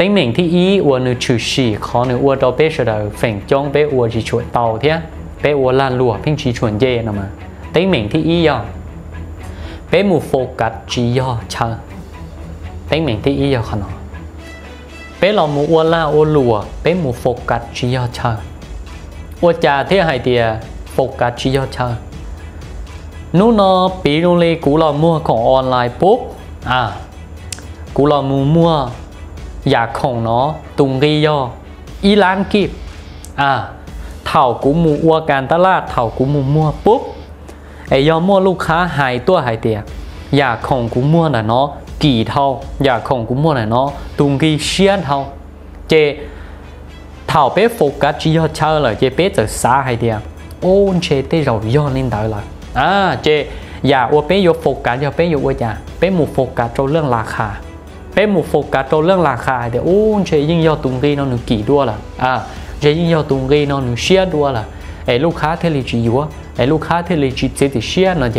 tính mình thì ý ua nữ chữ xì khó nữ ua đâu bé sẽ đời phèn trong bé ua chỉ chuột tàu thế bé ua lan lùa phèn chỉ chuột dê nào mà tính mình thì ý do bé mù focus chỉ do chờ tính mình thì ý do khả năng bé lòng mù ua la ua lùa bé mù focus chỉ do chờ ua trà thế hay thì focus chỉ do chờ nếu nó bị luôn đi cú lo muaของ onlineปุ๊บcú lo muaอยากของnó tung đi do ý lán kịp thảo cú muaการตลาดthảo cú muaปุ๊บdo mua ลูกค้าหายตัวหายเตียอยากของกูmua là nó kỳ thaoอยากของกู mua là nó tung đi xuyên thao chế thảo bé focus chỉ do chơi là chế bé giờ xa hay ตียôn chế tê rồi do nên đợi là chếอย่าว่าเป้ยกโฟกัสอย่าเป้ยกว่าอย่าเป้หมู่โฟกัสตรงเรื่องราคาเป้หมู่โฟกัสตรงเรื่องราคาเดี๋ยวโอ้เชยิ่งยอดตรงนี้น้องหนูกี่ด้วยล่ะเชยิ่งยอดตรงนี้น้องหนูเชียร์ด้วยล่ะลูกค้าเทเลจีอยู่ลูกค้าเทเลจีเจติเชียร์นั่นเจ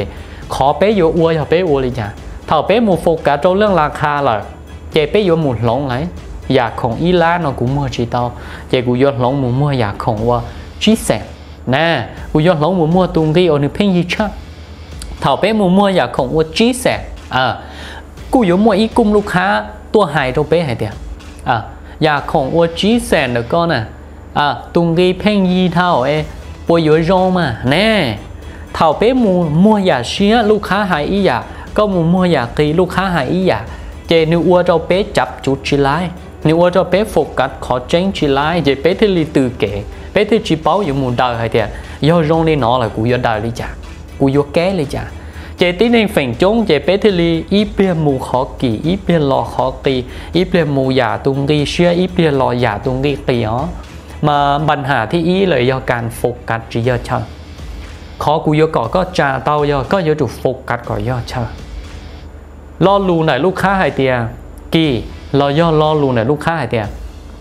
ขอเป้ยกว่าอย่าเป้อวเลยจ้ะถ้าเป้หมู่โฟกัสตรงเรื่องราคาล่ะเจเป้ยกหมู่หลงไหลอยากของอีล้านน้องกูมั่วจีเตาเจกูยอดหลงหมู่มั่วอยากของว่าจีแสนนะกูยอดหลงหมู่มั่วตรงนี้เอาหนึ่งเพ่งยี่ช่างthảo bé muaอยากของว่าจีแสกูอยู่มัวอีกุมลูกค้าตัวหายตัวเป้หายเดียวอยากของว่าจีแสนเด็กก็น่ะตรงนี้เพ่งยี่เท่าปวยอยู่ร้องมาแน่เท่าเป้มัวอยากเชี่ยลูกค้าหายอีอยากก็มัวอยากตีลูกค้าหายอีอยากเจนิวัวเราเป้จับจุดจีไลนิวัวเราเป้โฟกัสขอเจ้งจีไลเจเป้ที่ลีตือเก๋เป้ที่จีเป้าอยู่มุมดาวหายเดียวย่อร้องได้หนอเลยกูย่อดาวเลยจ้ะกูยกแก้เลยจ้ะเจตีในฝั่งจงเจเปทลีอีเปียมูขอกี่อีเปียรอขอตีอีเปียมูหยาตุงดีเชื่ออีเปียรอหยาตุงดีตีมาปัญหาที่อีเลยยอการโฟกัสจียอเชอขอกูยกก่อก็จ่าเตายอก็ยอจุดโฟกัสก่อยอเชอรอรูไหนลูกค้าหายเตียกี่รอย่อรอรูไหนลูกค้าหายเตีย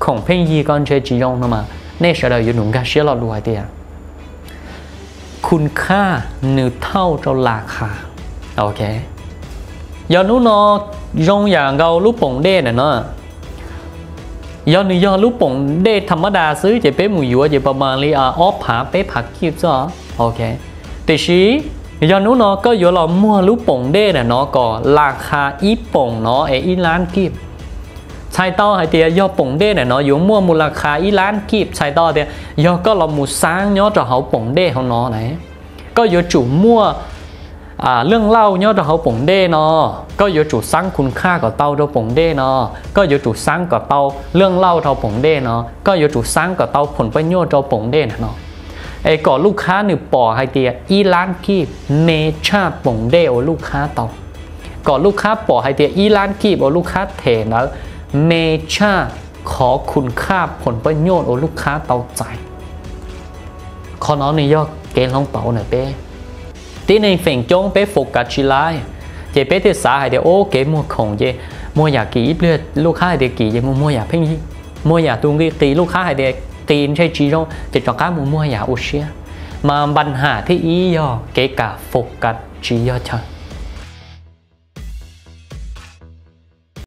ของเพ่งยีก้อนเชจียงนะมาเนชเราอยู่หนุนกันเชื่อรอรูหายเตียคุณค่าหนึ่งเท่าเจ้าราคาโอเคย้อนนู้นยงอย่างเราลูกป่งเด้น่ะเนาะย้อนย้อนลูกป่งเด้ธรรมดาซื้อจะเป็นหมูยัวจะประมาณนี้ออฟผาเป๊ะผักคิดซะโอเคแต่ชี้ย้อนนู้นก็ย้อนเรามั่วลูกป่งเด้น่ะเนาะก็ราคาอีป่งเนาะอีล้านกิบใช่ต่อให้เดียย่อป่งเด้น่ะเนาะอยู่มั่วมูลค่าอีล้านกิบใช่ต่อเดียย่อก็เราหมูสร้างย่อจะเขาป่งเด้เขาเนาะไหนก็อยู่จุมั่วเรื่องเล่าย่อจะเขาป่งเด้เนาะก็อยู่จุสร้างคุณค่ากับเตาเราป่งเด้เนาะก็อยู่จุสร้างกับเตาเรื่องเล่าเราป่งเด้เนาะก็อยู่จุสร้างกับเตาผลประโยชน์เราป่งเด้เนาะก่อนลูกค้าหนึ่งปอให้เดียอีล้านกิบเมชาป่งเด้โอลูกค้าเตาก่อนลูกค้าปอให้เดียอีล้านกิบโอลูกค้าเทเนาะเมชาขอคุณค่าผลประโยชน์โอลูกค้าเตาใจขอน้องในยอดเกณฑ์ลงเตาหน่อยเป้ที่ในฝั่งจงเป้โฟกัสชิไลเจเป้ที่สาให้เดียวโอเกมัวของเจมัวอยากกี่เลือดลูกค้าให้เดียกี่เจมัวอยากเพ่งยี่มัวอยากตุงกี่ตีลูกค้าให้เดียตีนใช่จีโร่จะจอกก้ามัวอยากอุเชียมาปัญหาที่อียอเกกะโฟกัสจียอเช